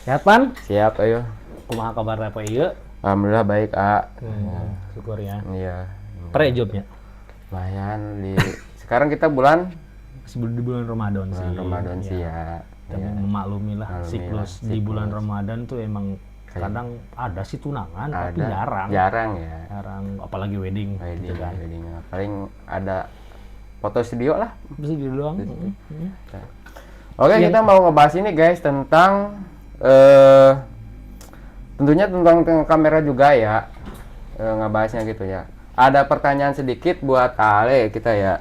Sehat, Pan? Siap, ayo. Kumaha kabarnya Pak Ieu? Alhamdulillah baik, A. Syukur ya. Iya. Pre jobnya. Lumayan sekarang kita bulan Di bulan Ramadan sih. Ramadan sih ya. Kita Iya. memaklumi lah siklus di bulan Ramadan tuh emang kadang ada sih tunangan tapi jarang. Jarang ya. Jarang, apalagi wedding gitu kan. Wedding. Paling ada foto studio lah. Bisa gitu doang. Oke, kita mau ngebahas ini guys tentang tentunya tentang kamera juga ya. Ngebahasnya gitu ya. Ada pertanyaan sedikit buat Ale kita ya.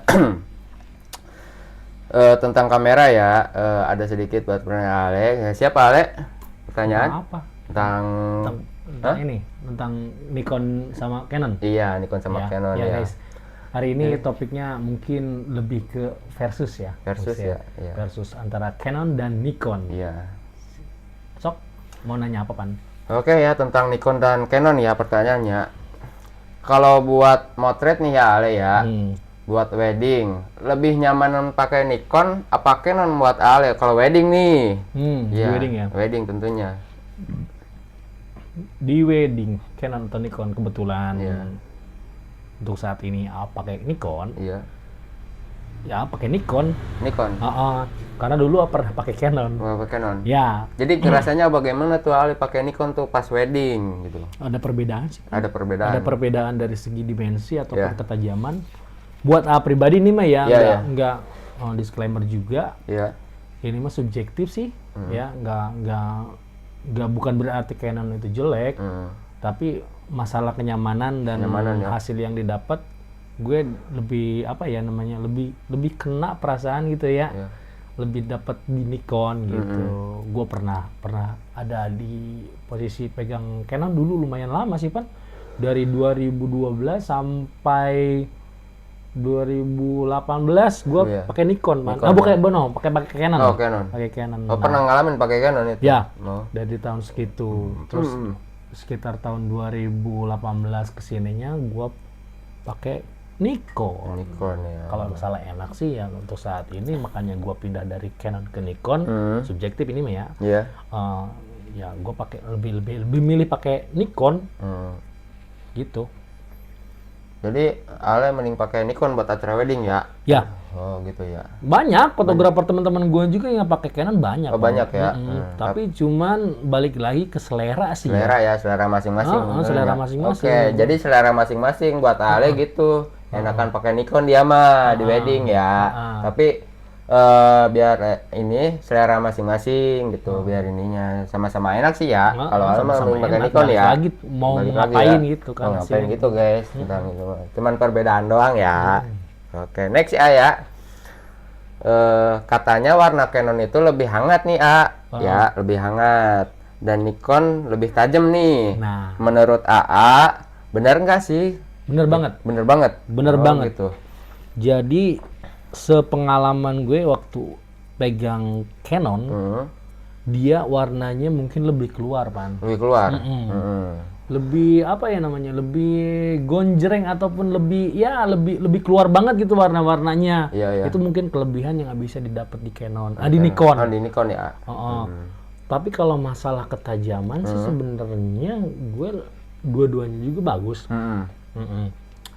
Tentang kamera ya. Ada sedikit buat pertanyaan Ale. Siapa Ale? Pertanyaan? Apa? Tentang ini, tentang Nikon sama Canon. Iya, Nikon sama Canon ya. Guys. Hari ini topiknya mungkin lebih ke versus ya. Versus ya. Iya. Versus antara Canon dan Nikon. Iya. Sok, mau nanya apa, Pan? Oke ya, tentang Nikon dan Canon ya pertanyaannya. Kalau buat motret nih ya Ale ya, buat wedding, lebih nyaman pakai Nikon apa Canon buat Ale? Kalau wedding nih, Di wedding ya? Wedding tentunya. Di wedding, Canon atau Nikon kebetulan Iya. untuk saat ini pakai Nikon, Iya, ya pakai Nikon. Nikon. Karena dulu pernah pakai Canon. Pakai Canon. Ya, Jadi rasanya bagaimana tuh Ale pakai Nikon tuh pas wedding gitu? ada perbedaan sih. Ada perbedaan. Ada perbedaan dari segi dimensi atau Ya. ketajaman. Buat pribadi nih mah ya, Ya, nggak disclaimer juga. Iya. Ini mah subjektif sih, ya nggak bukan berarti Canon itu jelek, tapi masalah kenyamanan dan ya. hasil yang didapat, gue lebih lebih kena perasaan gitu ya, lebih dapat di Nikon gitu. Gue pernah ada di posisi pegang Canon dulu lumayan lama sih Pan, dari 2012 sampai 2018 gue pakai Nikon, Man. pakai Canon. Oh, Canon. Pakai Canon. Oh, pernah ngalamin pakai Canon itu? Ya. Oh. Dari tahun segitu. Terus sekitar tahun 2018 kesininya gue pakai Nikon. Nikon ya. Kalau masalah enak sih yang untuk saat ini, makanya gue pindah dari Canon ke Nikon. Subjektif ini mah ya. Iya. Ya gue pakai lebih milih pakai Nikon. Gitu. Jadi Ale mending pakai Nikon buat acara wedding ya? Ya. Oh gitu ya. Banyak fotografer teman-teman gue juga yang pakai Canon banyak. Oh banyak ya. Tapi cuman balik lagi ke selera sih. Selera ya, selera masing-masing. Selera masing-masing. Oke, jadi selera masing-masing buat Ale gitu. Enakan pakai Nikon dia mah di wedding ya. Tapi biar ini selera masing-masing gitu, biar ininya sama-sama enak sih ya. Kalau Ale mah pakai Nikon ya. Lagi mau ngapain ya. gitu kan. Ngapain gitu guys, tentang itu. Cuman perbedaan doang ya. Oke, next ya. Katanya warna Canon itu lebih hangat nih ya, lebih hangat. Dan Nikon lebih tajam nih. Nah, menurut AA, benar nggak sih? bener banget. Bener banget. Bener banget. Gitu. Jadi sepengalaman gue waktu pegang Canon, dia warnanya mungkin lebih keluar, Pan. Lebih keluar. Lebih apa ya namanya? Lebih gonjreng ataupun lebih keluar banget gitu warna-warnanya. Iya. Itu mungkin kelebihan yang nggak bisa didapat di Canon. Di Nikon. Di Nikon ya. Tapi kalau masalah ketajaman sih sebenarnya gue dua-duanya juga bagus.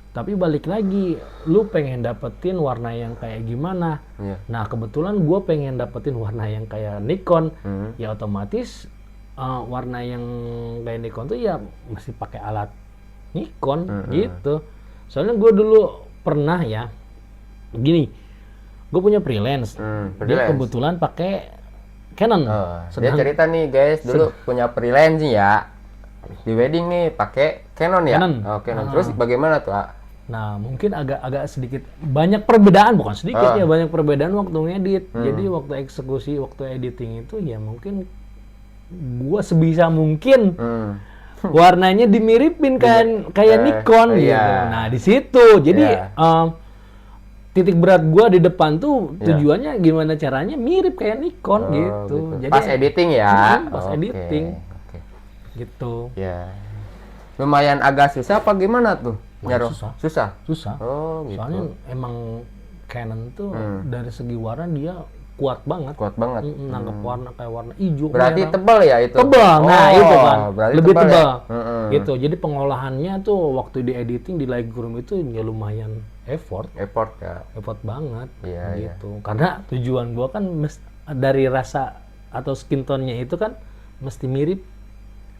Tapi balik lagi, lu pengen dapetin warna yang kayak gimana? Nah kebetulan gue pengen dapetin warna yang kayak Nikon, ya otomatis warna yang kayak Nikon tuh ya mesti pakai alat Nikon gitu. Soalnya gue dulu pernah ya, gini, gue punya freelance, dia kebetulan pakai Canon. Dia cerita nih guys, dulu punya freelance ya, di wedding nih pakai Canon ya. Canon. Terus bagaimana tuh? Nah, mungkin agak sedikit banyak perbedaan, bukan sedikit ya, banyak perbedaan waktu ngedit. Jadi waktu eksekusi, waktu editing itu ya mungkin gua sebisa mungkin warnanya dimiripin kan kayak Nikon gitu. Nah, di situ. Jadi titik berat gua di depan tuh tujuannya gimana caranya mirip kayak Nikon gitu. Jadi pas editing ya. Pas editing. Gitu. Ya. Lumayan agak susah apa gimana tuh? Susah. Oh, gitu. Soalnya emang Canon tuh dari segi warna dia kuat banget. Nangkep warna kayak warna hijau. Berarti merah. tebal ya itu? Tebal, nah itu kan. Lebih tebal. Ya? Gitu. Jadi pengolahannya tuh waktu di editing di Lightroom itu ya lumayan effort ya. Effort banget. Iya, gitu. Karena tujuan gua kan dari rasa atau skin tone-nya itu kan mesti mirip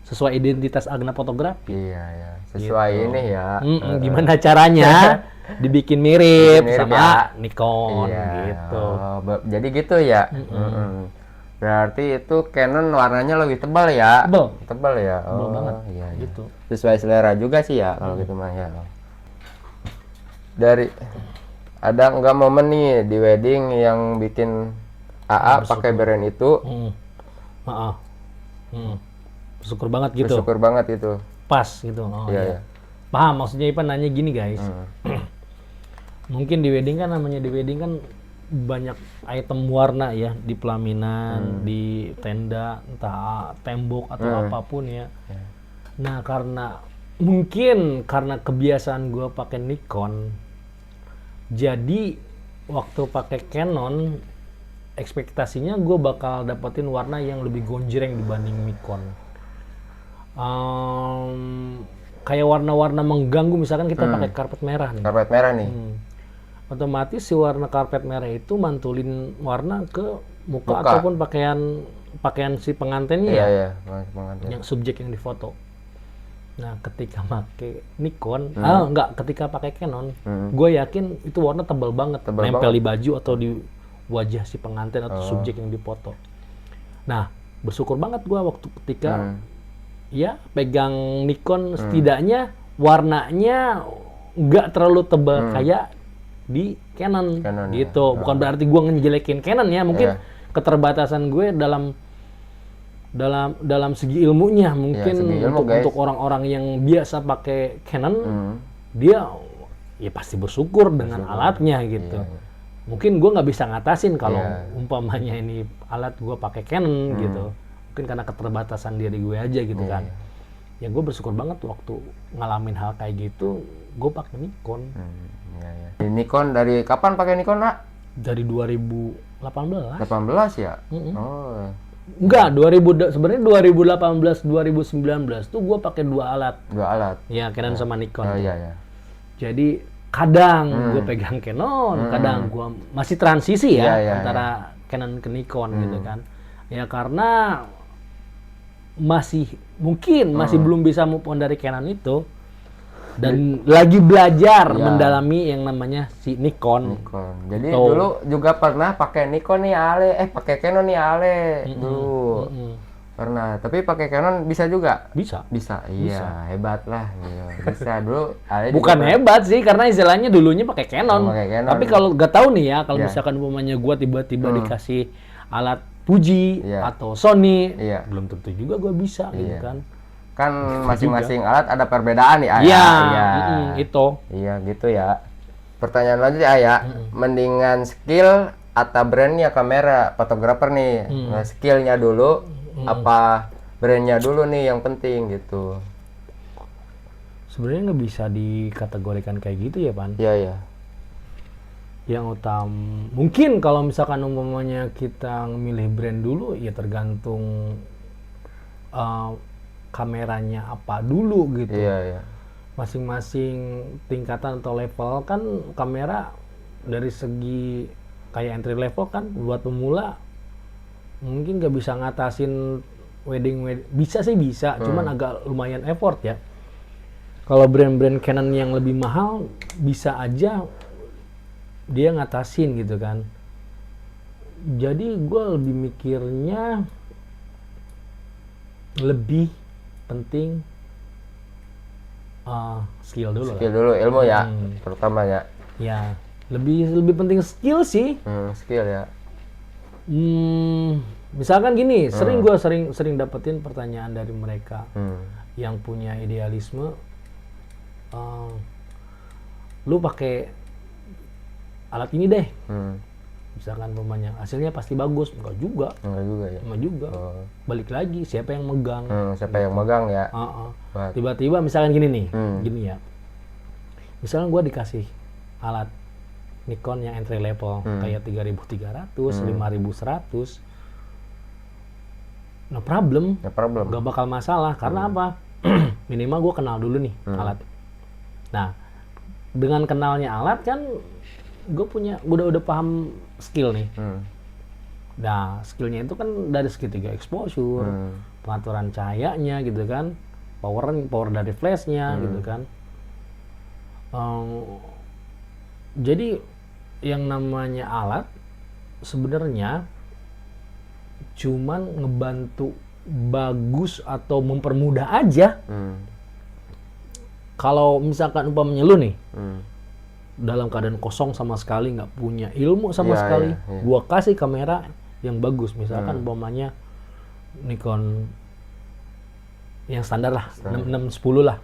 sesuai identitas Agna Fotografi. Iya. Sesuai gitu. Ini ya. Gimana caranya dibikin mirip sama ya. Nikon gitu. Jadi gitu ya. Berarti itu Canon warnanya lebih tebal ya. Tebal ya. Tebal banget. Iya. Gitu. Sesuai selera juga sih ya kalau gitu mah ya. Ada nggak momen nih di wedding yang bikin AA pakai brand itu? Bersyukur banget gitu. Bersyukur banget itu. Pas gitu. Iya. Paham maksudnya Ipan nanya gini guys. Mungkin di wedding kan namanya di wedding kan banyak item warna ya di pelaminan, di tenda, entah tembok atau apapun ya. Nah mungkin karena kebiasaan gue pakai Nikon, jadi waktu pakai Canon ekspektasinya gue bakal dapetin warna yang lebih gonjreng dibanding Nikon. Kayak warna-warna mengganggu, misalkan kita pakai karpet merah nih. Karpet merah nih. Otomatis si warna karpet merah itu mantulin warna ke muka. Ataupun pakaian si pengantinnya ya. Pengantin. Yang subjek yang difoto. Nah, ketika pakai Nikon, ketika pakai Canon, gue yakin itu warna tebal banget, nempel di baju atau di wajah si pengantin atau subjek yang dipoto. Nah, bersyukur banget gue waktu ketika ya pegang Nikon, setidaknya warnanya nggak terlalu tebal kayak di Canon gitu. Bukan berarti gue ngejelekin Canon ya, mungkin keterbatasan gue dalam segi ilmunya mungkin untuk orang-orang yang biasa pakai Canon, dia ya pasti bersyukur dengan alatnya gitu. Mungkin gue nggak bisa ngatasin kalau umpamanya ini alat gue pakai Canon gitu. Mungkin karena keterbatasan diri gue aja gitu kan. Ya gue bersyukur banget waktu ngalamin hal kayak gitu, gue pakai Nikon. Nikon dari kapan pakai Nikon, Pak? Dari 2018. 18 ya? Enggak, sebenarnya 2018 2019 tuh gue pakai dua alat. Ya, Canon sama Nikon. Iya. Jadi kadang gue pegang Canon, kadang gue masih transisi antara Canon ke Nikon gitu kan. Ya karena masih belum bisa move on dari Canon itu, dan lagi belajar mendalami yang namanya si Nikon. Jadi dulu juga pernah pakai Nikon nih Ale, pakai Canon nih Ale dulu. Pernah, tapi pakai Canon bisa juga? Bisa. Iya, hebat lah. Bisa dulu. Ale bukan hebat sih, karena istilahnya dulunya pakai Canon. Tapi kalau nggak tahu nih ya, kalau misalkan umpamanya gua tiba-tiba dikasih alat Fuji atau Sony, belum tentu juga gue bisa gitu kan. Kan masing-masing alat ada perbedaan ya. Itu. Iya gitu ya. Pertanyaan lanjutnya ya, mendingan skill atau brandnya kamera fotografer nih? Nah, skillnya dulu, apa brandnya dulu nih yang penting gitu? Sebenarnya nggak bisa dikategorikan kayak gitu ya, Pan. Iya. Yang mungkin kalau misalkan umpamanya kita memilih brand dulu, ya tergantung kameranya apa dulu gitu. Iya. Masing-masing tingkatan atau level kan kamera dari segi kayak entry level kan buat pemula mungkin nggak bisa ngatasin wedding. Bisa, cuman agak lumayan effort ya. Kalau brand-brand Canon yang lebih mahal bisa aja dia ngatasin gitu kan. Jadi gue lebih mikirnya lebih penting skill dulu. Skill dulu, ilmu ya, terutama ya. Ya, lebih penting skill sih. Skill ya. Misalkan gini, gue sering dapetin pertanyaan dari mereka yang punya idealisme. Lu pakai alat ini deh, misalkan pemainnya hasilnya pasti bagus, enggak juga ya. Balik lagi siapa yang megang, yang megang ya. Tiba-tiba misalkan gini nih, gini ya, misalkan gue dikasih alat Nikon yang entry level kayak 3300, 5100. No problem. Gak bakal masalah karena apa? Minimal gue kenal dulu nih alat. Nah, dengan kenalnya alat kan gue udah paham skill nih. Nah, skillnya itu kan dari segitiga exposure, pengaturan cahayanya gitu kan, power dari flashnya gitu kan. Jadi yang namanya alat sebenarnya cuman ngebantu bagus atau mempermudah aja. Kalau misalkan umpamanya lu nih dalam keadaan kosong sama sekali, nggak punya ilmu sama sekali, gua kasih kamera yang bagus, misalkan umpamanya Nikon yang standar lah, 610 lah,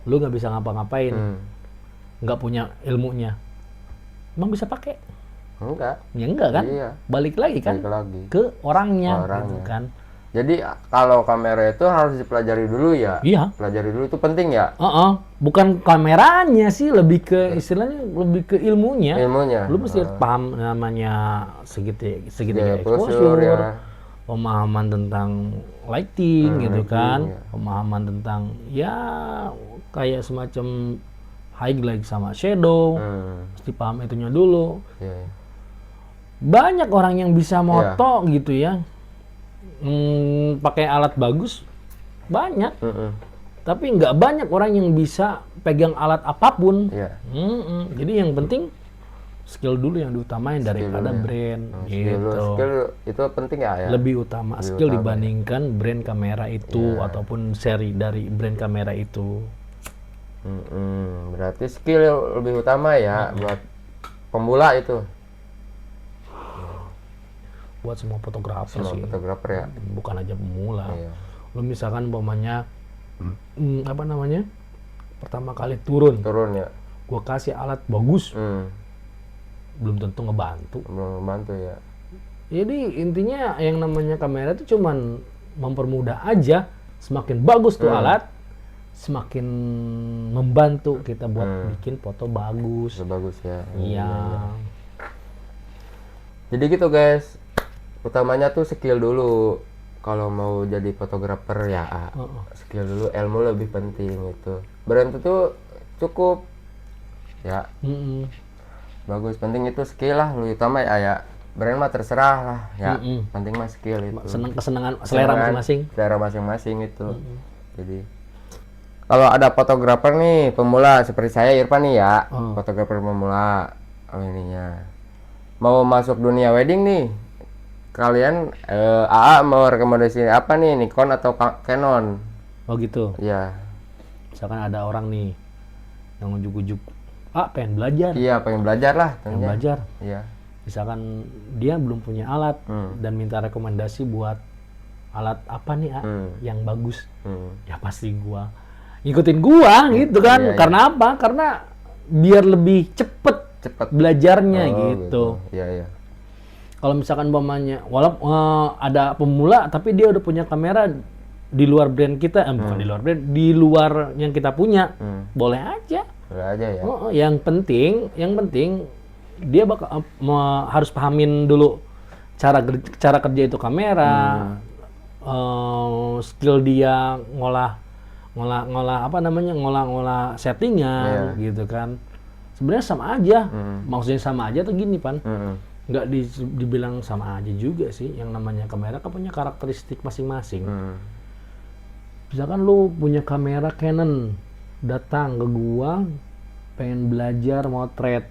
lu nggak bisa ngapa-ngapain, nggak punya ilmunya, emang bisa pakai? Enggak. Ya enggak kan? Iya. Balik lagi kan ke orangnya. Gitu kan. Jadi kalau kamera itu harus dipelajari dulu ya. Iya. Pelajari dulu itu penting ya. Bukan kameranya sih, lebih ke istilahnya lebih ke ilmunya. Lu mesti paham namanya segitiga exposure, ya. Pemahaman tentang lighting gitu kan, pemahaman tentang ya kayak semacam highlight sama shadow, mesti paham itunya dulu. Banyak orang yang bisa moto gitu ya, pakai alat bagus, banyak. Tapi nggak banyak orang yang bisa pegang alat apapun. Jadi yang penting skill dulu yang diutamain daripada brand. Gitu. Skill itu penting ya. Lebih utama skill dibandingkan brand kamera itu ataupun seri dari brand kamera itu. Berarti skill lebih utama ya buat pemula itu. Buat semua fotografer sih. Fotografer ya. Bukan aja pemula. Lu misalkan umpamanya pertama kali turun ya. Gua kasih alat bagus. Belum tentu ngebantu ya. Jadi intinya yang namanya kamera itu cuman mempermudah aja. Semakin bagus tuh alat, semakin membantu kita buat bikin foto bagus. Bagus ya. Iya. Jadi gitu guys, utamanya tuh skill dulu. Kalau mau jadi fotografer ya skill dulu, ilmu lebih penting itu. Brand itu cukup ya. Bagus, penting itu skill lah, lu utama ya. Brand mah terserah lah ya. Penting mah skill itu. Kesenangan selera masing-masing. Selera masing-masing itu. Jadi kalau ada fotografer nih pemula seperti saya Irfan nih ya, fotografer pemula ininya mau masuk dunia wedding nih, kalian AA mau rekomendasi apa nih, Nikon atau Canon? Oh gitu. Iya. Misalkan ada orang nih yang ujuk-ujuk, pengen belajar. Iya, pengen belajar lah. Pengen belajar. Iya. Misalkan dia belum punya alat dan minta rekomendasi buat alat apa nih yang bagus, ya pasti gua ngikutin gua gitu kan. Karena apa? Karena biar lebih cepet belajarnya gitu. Iya. Kalau misalkan umpamanya walaupun ada pemula tapi dia udah punya kamera di luar brand kita, bukan di luar brand, di luar yang kita punya, boleh aja. Boleh aja ya. Yang penting dia harus pahamin dulu cara kerja itu kamera, skill dia ngolah settingan gitu kan. Sebenarnya sama aja. Maksudnya sama aja tuh gini, Pan. Nggak dibilang sama aja juga sih. Yang namanya kamera kan punya karakteristik masing-masing. Misalkan lu punya kamera Canon, datang ke gua pengen belajar motret.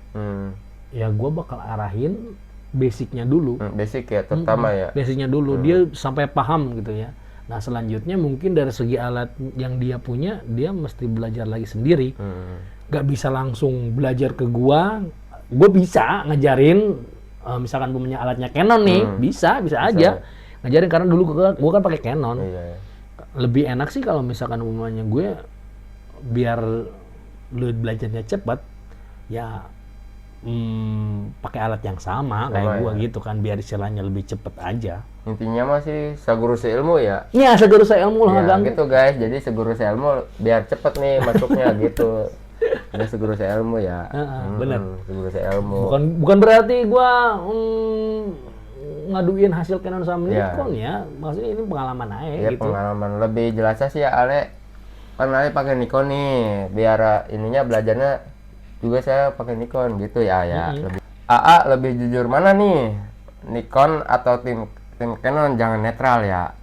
Ya gua bakal arahin basicnya dulu. Basic ya, terutama ya. Basicnya dulu, dia sampai paham gitu ya. Nah selanjutnya mungkin dari segi alat yang dia punya, dia mesti belajar lagi sendiri. Gak bisa langsung belajar ke gua bisa ngajarin, misalkan punya alatnya Canon nih, bisa aja ngajarin, karena dulu gua kan pakai Canon. Lebih enak sih kalau misalkan umumnya gue biar lu belajarnya cepat, ya pakai alat yang sama kayak gua gitu kan, biar istilahnya lebih cepet aja. Intinya masih seguru seilmu ya. Iya, seguru seilmu lah, gitu guys. Jadi seguru seilmu biar cepet nih masuknya gitu. Dia seguru seilmu ya. Bener. Seguru seilmu. Bukan berarti gua ngaduin hasil Canon sama Nikon ya. Maksudnya ini pengalaman aja gitu. Pengalaman. Lebih jelasnya sih ya Ale. Kan Ale pakai Nikon nih, biar ininya belajarnya juga saya pakai Nikon gitu ya. Lebih lebih jujur mana nih? Nikon atau tim Canon, jangan netral ya.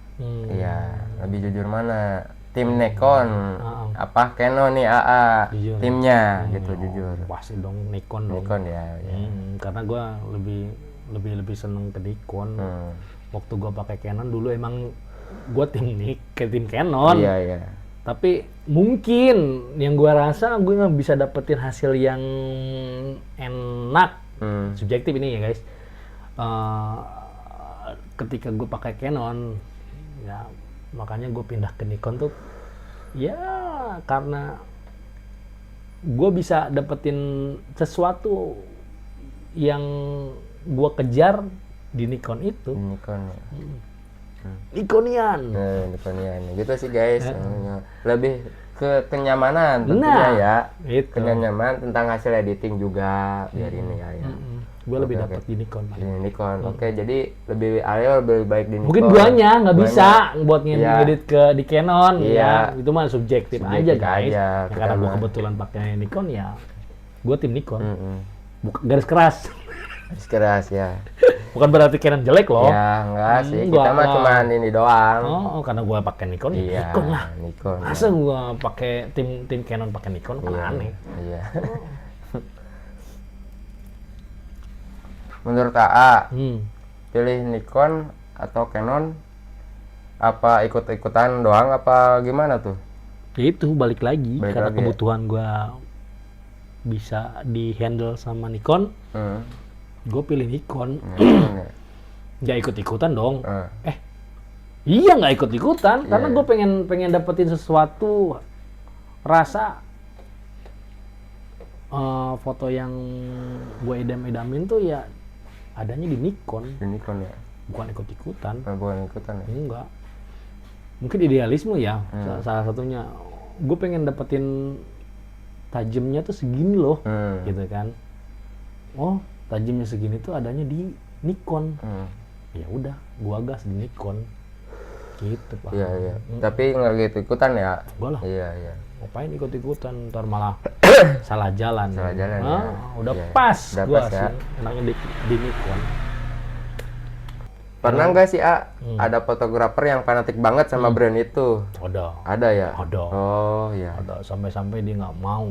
Iya, lebih jujur mana? Tim Nikon apa Canon nih jujur. Timnya gitu jujur. Pasti dong Nikon dong. Nikon ya. Karena gua lebih seneng ke Nikon. Waktu gua pakai Canon dulu emang gua tim Canon. Iya. Tapi mungkin yang gua rasa gue nggak bisa dapetin hasil yang enak. Subjektif ini ya guys. Ketika gue pakai Canon, ya makanya gue pindah ke Nikon tuh, ya karena gue bisa dapetin sesuatu yang gue kejar di Nikon itu. Nikon. Nikonian. Nikonian. Gitu sih guys. Lebih ke kenyamanan tentunya ya. Itu. Kenyamanan tentang hasil editing juga biar ini ya. Gue lebih dapat di Nikon. Nikon. Oke, jadi lebih baik di Nikon. Mungkin guanya nggak bisa buat ngedit di Canon ya. Itu mah subjektif aja guys. Karena gue kebetulan pakai Nikon ya. Gue tim Nikon. Garis keras. Garis keras ya. Bukan berarti Canon jelek loh. Ya, enggak sih. Kita mah cuma ini doang. Karena gue pakai Nikon, Nikon lah. Nikon. Masa gue pakai tim Canon pakai Nikon kan aneh. Iya. Menurut AA, pilih Nikon atau Canon, apa ikut-ikutan doang apa gimana tuh? Itu balik lagi karena kebutuhan gue bisa di handle sama Nikon, gue pilih Nikon. Nggak ikut-ikutan dong. Iya nggak ikut-ikutan karena gue pengen dapetin sesuatu rasa foto yang gue edam-edamin tuh ya adanya di Nikon. Di Nikon ya. Bukan ikut-ikutan. Bukan ikutan ya. Enggak. Mungkin idealisme ya. Salah satunya. Gue pengen dapetin tajamnya tuh segini loh, gitu kan. Oh, tajamnya segini tuh adanya di Nikon. Ya udah, gua gas di Nikon. Gitu, Pak. Iya. Tapi nggak gitu ikutan ya. Gua lah. Iya. Ngapain ikut-ikutan, ntar malah salah jalan. Ya. Udah pas gua ya. sih, enaknya di Nikon. Pernah nggak sih ada fotografer yang fanatik banget sama brand itu? Ada ya? Ada. Oh iya. Ada, sampai-sampai dia nggak mau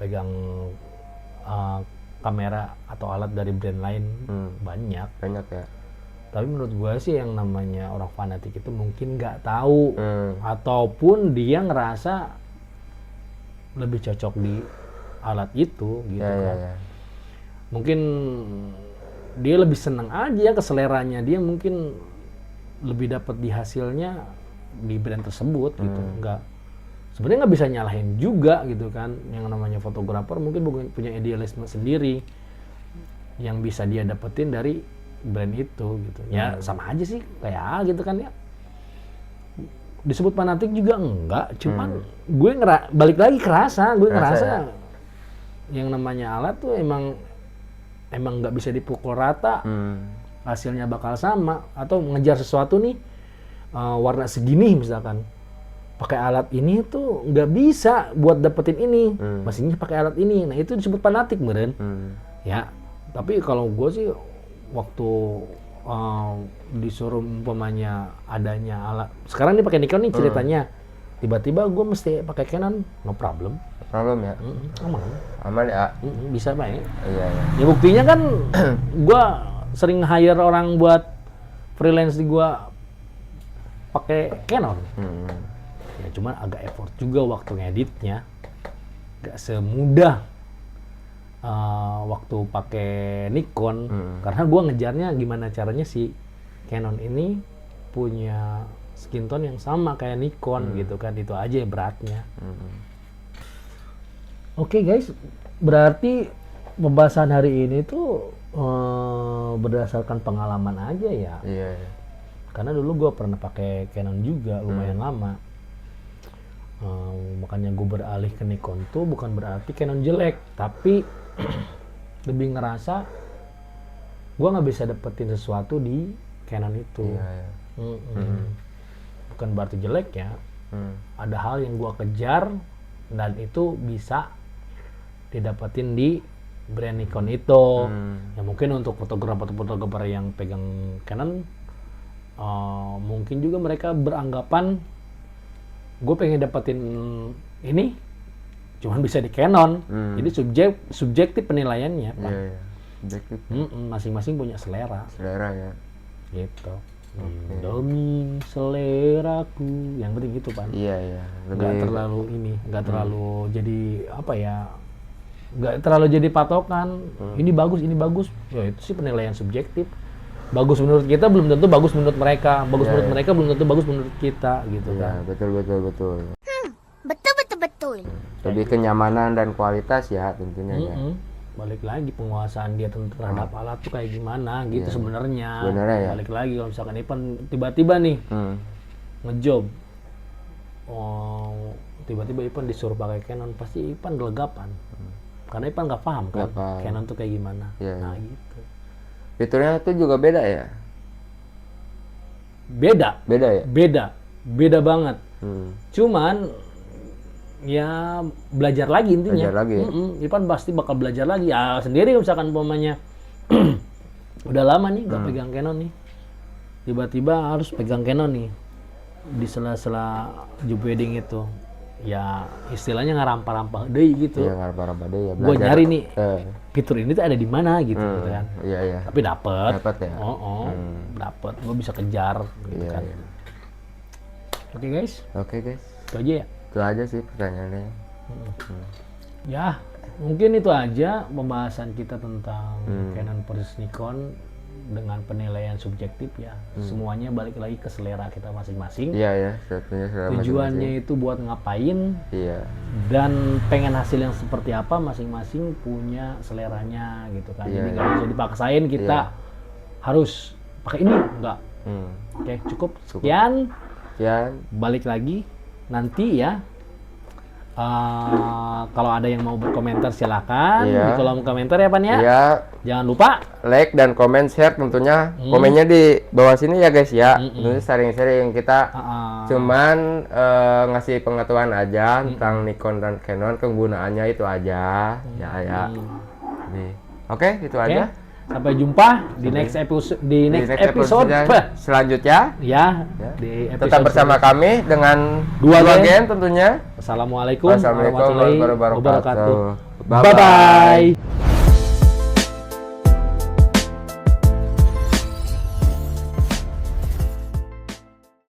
pegang kamera atau alat dari brand lain. Banyak ya. Tapi menurut gue sih yang namanya orang fanatik itu mungkin nggak tahu ataupun dia ngerasa lebih cocok di alat itu gitu kan. Ya. Mungkin dia lebih senang aja, keseleranya dia mungkin lebih dapat di hasilnya di brand tersebut gitu. Sebenarnya nggak bisa nyalahin juga gitu kan. Yang namanya fotografer mungkin punya idealisme sendiri yang bisa dia dapetin dari brand itu gitu. Ya sama aja sih kayak gitu kan ya. Disebut fanatik juga enggak, cuman gue balik lagi ngerasa ya. Yang namanya alat tuh emang nggak bisa dipukul rata, hasilnya bakal sama. Atau ngejar sesuatu nih warna segini misalkan, pakai alat ini tuh nggak bisa buat dapetin ini, mestinya pakai alat ini. Nah itu disebut fanatik meren. Ya, tapi kalau gue sih waktu disuruh umpamanya adanya alat, sekarang nih pakai Nikon nih ceritanya, tiba-tiba gue mesti pakai Canon, no problem. Ya. Aman ya. Bisa baik. Iya. Ya buktinya kan gue sering hire orang buat freelance di gue pakai Canon. Ya cuman agak effort juga waktu ngeditnya, gak semudah waktu pakai Nikon. Karena gue ngejarnya gimana caranya si Canon ini punya skin tone yang sama kayak Nikon gitu kan. Itu aja beratnya. Oke guys, berarti pembahasan hari ini tuh berdasarkan pengalaman aja ya. Iya. Karena dulu gue pernah pakai Canon juga lumayan lama. Makanya gue beralih ke Nikon tuh bukan berarti Canon jelek, tapi lebih ngerasa gue nggak bisa dapetin sesuatu di Canon itu. Bukan berarti jelek ya. Ada hal yang gue kejar dan itu bisa didapetin di brand Nikon itu. Ya mungkin untuk fotografer yang pegang Canon, mungkin juga mereka beranggapan gue pengen dapetin ini cuman bisa di Canon. Jadi subjektif penilaiannya, Pak. Subjektif. Masing-masing punya selera Ya. gitu. Demi seleraku, yang penting gitu, Pak. Iya. Nggak terlalu jadi apa ya, nggak terlalu jadi patokan. Ini bagus ya itu sih penilaian subjektif. Bagus menurut kita belum tentu bagus menurut mereka, menurut mereka belum tentu bagus menurut kita gitu kan. Betul. Betul. Lebih kenyamanan dan kualitas ya tentunya ya. Balik lagi penguasaan dia terhadap alat tuh kayak gimana gitu sebenarnya. Ya. Balik lagi kalau misalkan Ipan tiba-tiba nih ngejob, tiba-tiba Ipan disuruh pakai Canon, pasti Ipan gelegapan. Karena Ipan nggak paham kan Canon tuh kayak gimana. Nah gitu. Fiturnya tuh juga beda ya? Beda ya? Beda banget. Cuman ya belajar lagi intinya. Ipan pasti bakal belajar lagi. Ya sendiri misalkan umpamanya udah lama nih nggak pegang Canon nih, tiba-tiba harus pegang Canon nih di sela-sela job wedding itu. Ya istilahnya ngarampah-rampah deh gitu. Iya ngarampah-rampah deh ya. Gue nyari nih fitur ini tuh ada di mana gitu, gitu kan. Iya. Tapi dapet ya. Dapet. Gue bisa kejar gitu kan. Iya. Oke guys. Itu aja ya. Itu aja sih pertanyaannya. Ya mungkin itu aja pembahasan kita tentang Canon versus Nikon dengan penilaian subjektif ya. Semuanya balik lagi ke selera kita masing-masing. Iya, punya selera tujuannya itu buat ngapain. Iya. Dan pengen hasil yang seperti apa masing-masing punya seleranya gitu kan. Jadi nggak bisa dipaksain kita harus pakai ini, enggak. Oke, cukup. Sekian. Balik lagi nanti ya. Kalau ada yang mau berkomentar silakan di kolom komentar ya Pan ya. Iya. Jangan lupa like dan komen share tentunya. Komennya di bawah sini ya guys ya. Tentunya sharing-sharing kita cuman ngasih pengetahuan aja tentang Nikon dan Canon, kegunaannya itu aja. Ya. Oke, itu aja. Sampai jumpa di next episode selanjutnya. Ya. Di episode tetap bersama kami dengan dua gen tentunya. Assalamualaikum warahmatullahi wabarakatuh. Bye bye.